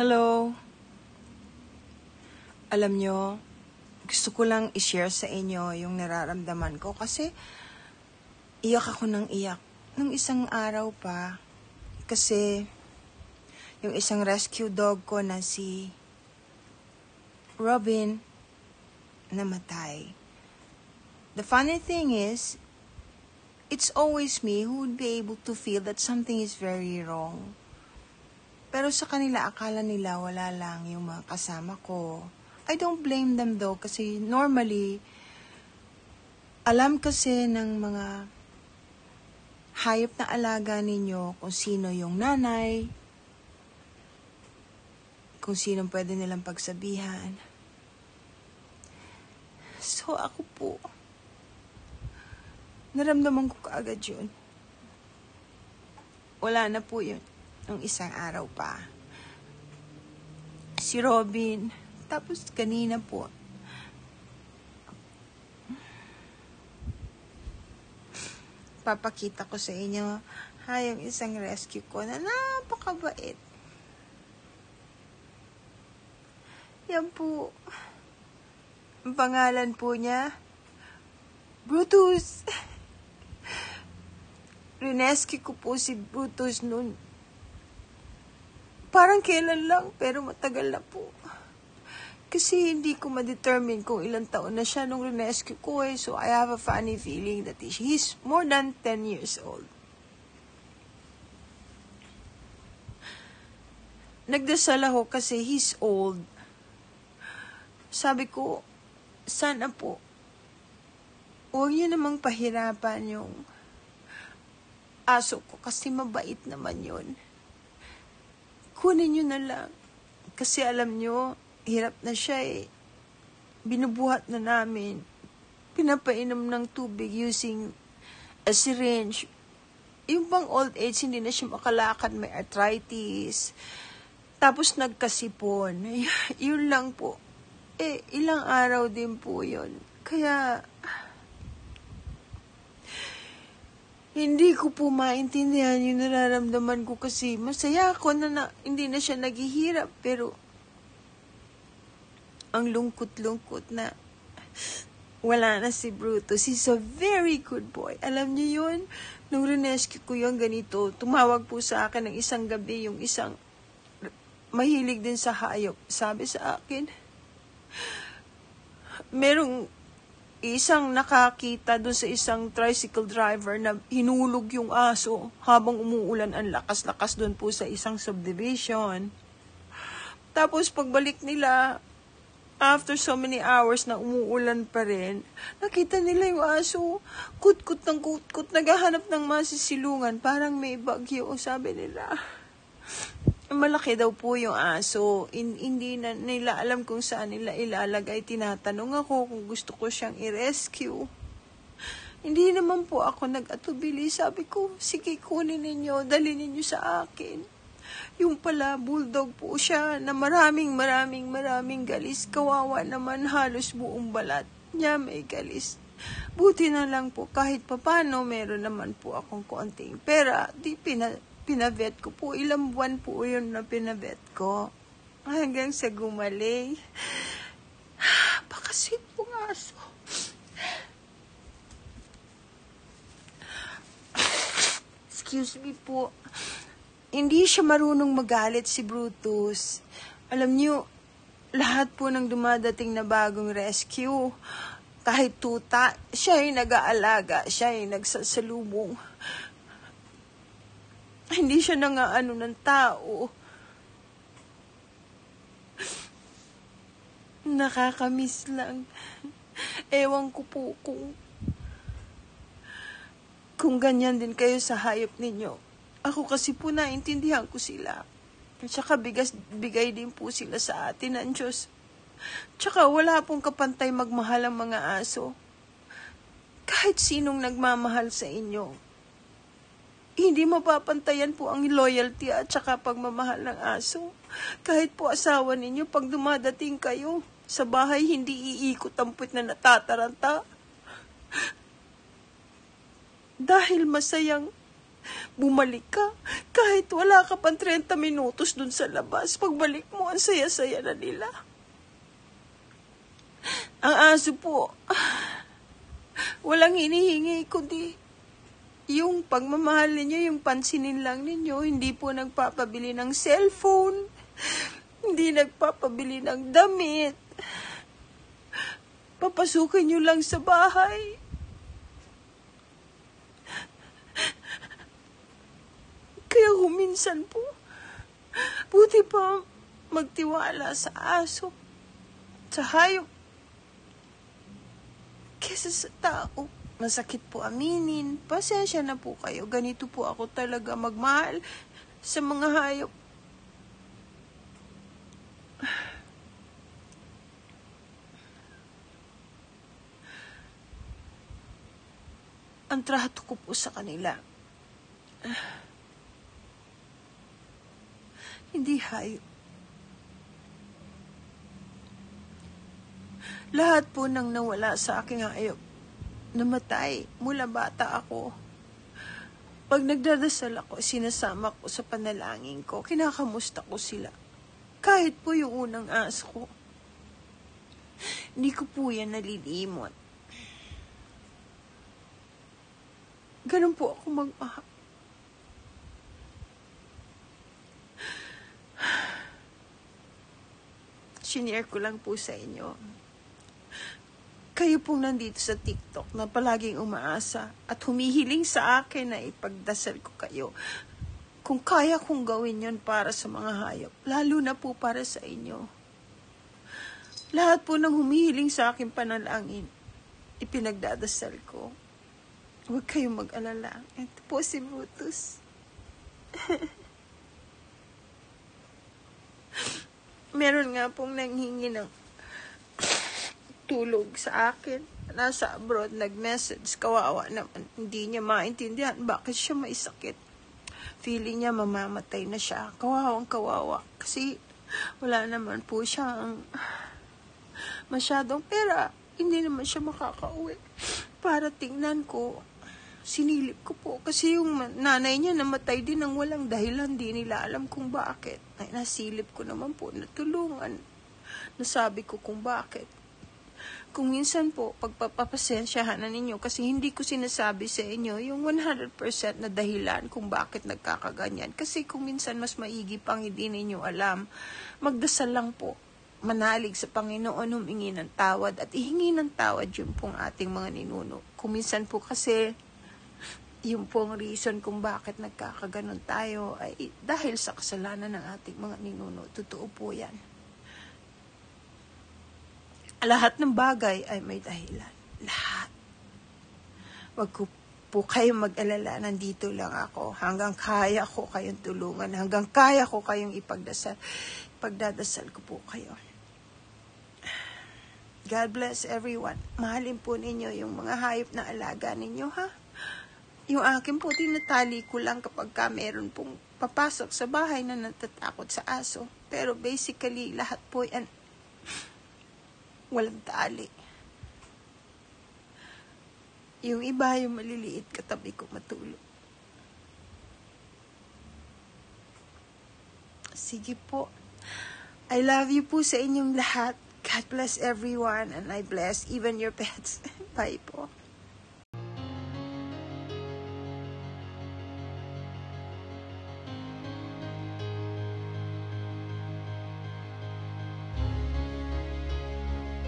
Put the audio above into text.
Hello. Alam nyo, gusto ko lang i-share sa inyo yung nararamdaman ko kasi iyak ako ng iyak nung isang araw pa kasi yung isang rescue dog ko na si Robin namatay. The funny thing is, it's always me who would be able to feel that something is very wrong. Pero sa kanila, akala nila wala lang yung mga kasama ko. I don't blame them though kasi normally, alam kasi ng mga hayop na alaga ninyo kung sino yung nanay, kung sino pwede nilang pagsabihan. So ako po, naramdaman ko kaagad yun. Wala na po yun. Nung isang araw pa. Si Robin, tapos kanina po, papakita ko sa inyo, yung isang rescue ko na napakabait. Yan po. Ang pangalan po niya, Brutus. Rinescue ko po si Brutus noon. Parang kailan lang, pero matagal na po. Kasi hindi ko ma-determine kung ilang taon na siya nung rinescue ko eh. So I have a funny feeling that he's more than 10 years old. Nagdasal ako kasi he's old. Sabi ko, sana po, huwag niyo namang pahirapan yung aso ko kasi mabait naman yun. Kunin nyo na lang. Kasi alam nyo, hirap na siya eh. Binubuhat na namin. Pinapainom ng tubig using a syringe. Yung bang old age, hindi na siya makalakad, may arthritis. Tapos nagkasipon. Yun lang po. Eh, ilang araw din po yun. Kaya hindi ko po maintindihan yung nararamdaman ko kasi masaya ako na hindi na siya naghihirap. Pero, ang lungkot-lungkot na wala na si Brutus. He's a very good boy. Alam niyo yun? Nung rinescue ko yung ganito, tumawag po sa akin ng isang gabi yung isang mahilig din sa hayop. Sabi sa akin, merong isang nakakita doon sa isang tricycle driver na hinulog yung aso habang umuulan ang lakas-lakas doon po sa isang subdivision. Tapos pagbalik nila, after so many hours na umuulan pa rin, nakita nila yung aso, kutkot ng kutkot, naghahanap ng masisilungan, parang may bagyo, sabi nila. Malaki daw po yung aso. Hindi na nila alam kung saan nila ilalagay. Tinatanong ako kung gusto ko siyang i-rescue. Hindi naman po ako nag-atubili. Sabi ko, sige kunin ninyo, dali ninyo sa akin. Yung pala, bulldog po siya na maraming galis. Kawawa naman, halos buong balat niya may galis. Buti na lang po, kahit papano, meron naman po akong konting pera. Pinavet ko po. Ilang buwan po yun na pinavet ko. Hanggang sa gumaling. Pakasit po nga aso. Excuse me po. Hindi siya marunong magalit si Brutus. Alam niyo, lahat po ng dumadating na bagong rescue, kahit tuta, siya ay nag-aalaga, siya ay nagsasalubong. Hindi siya nangaano ng tao. Nakakamiss lang. Ewan ko po kung ganyan din kayo sa hayop ninyo. Ako kasi po naintindihan ko sila. Tsaka bigay din po sila sa atin ng Diyos. Tsaka wala pong kapantay magmahal ang mga aso. Kahit sinong nagmamahal sa inyo, hindi mapapantayan po ang loyalty at saka pagmamahal ng aso. Kahit po asawa ninyo, pag dumadating kayo sa bahay, hindi iikot ang puwet na natataranta. Dahil masayang Bumalik ka. Kahit wala ka pang 30 minutos dun sa labas, pagbalik mo, ang saya-saya na nila. Ang aso po, walang hinihingi, kundi yung pagmamahal ninyo, yung pansinin lang ninyo. Hindi po nagpapabili ng cellphone, hindi nagpapabili ng damit. Papasukin nyo lang sa bahay. Kaya minsan po, buti pa magtiwala sa aso, sa hayop, kesa sa tao. Masakit po aminin. Pasensya na po kayo. Ganito po ako talaga magmahal sa mga hayop. Ang trato ko po sa kanila, hindi hayop. Lahat po nang nawala sa aking hayop, namatay mula bata ako. Pag nagdadasal ako, sinasama ko sa panalangin ko, kinakamusta ko sila. Kahit po yung unang aso ko, hindi ko po yan nalilimot. Ganun po ako magmahal. Shinare ko lang po sa inyo. Kayo pong nandito sa TikTok na palaging umaasa at humihiling sa akin na ipagdasal ko kayo. Kung kaya kong gawin yon para sa mga hayop, lalo na po para sa inyo. Lahat po ng humihiling sa akin panalangin, ipinagdadasal ko. Huwag kayong mag-alala. Ito po si Brutus. Meron nga pong nanghingi ng tulog sa akin. Nasa abroad, nag-message. Kawawa naman. Hindi niya maintindihan bakit siya may sakit. Feeling niya mamamatay na siya. Kawawang kawawa. Kasi wala naman po siyang masyadong pera. Hindi naman siya makakauwi. Para tingnan ko, sinilip ko po. Kasi yung nanay niya namatay din ng walang dahilan. Di nila alam kung bakit. Ay, nasilip ko naman po, natulungan. Nasabi ko kung bakit. Kung minsan po, pagpapasensyahan na ninyo, kasi hindi ko sinasabi sa inyo yung 100% na dahilan kung bakit nagkakaganyan. Kasi kung minsan mas maigi pang hindi ninyo alam, magdasal lang po. Manalig sa Panginoon, humingi ng tawad at ihingi ng tawad yung pong ating mga ninuno. Kung minsan po kasi, yung pong reason kung bakit nagkakaganon tayo ay dahil sa kasalanan ng ating mga ninuno. Totoo po yan. Lahat ng bagay ay may dahilan. Lahat. Wag po kayong mag-alala. Nandito lang ako. Hanggang kaya ko kayong tulungan. Hanggang kaya ko kayong ipagdasal. Pagdadasal ko po kayo. God bless everyone. Mahalin po ninyo yung mga hayop na alaga ninyo, ha? Yung akin po, tinatali ko lang kapag ka meron pong papasok sa bahay na natatakot sa aso. Pero basically, lahat po yan walang tali. Yung iba, yung maliliit, katabi ko matulog. Sige po. I love you po sa inyong lahat. God bless everyone and I bless even your pets. Bye po.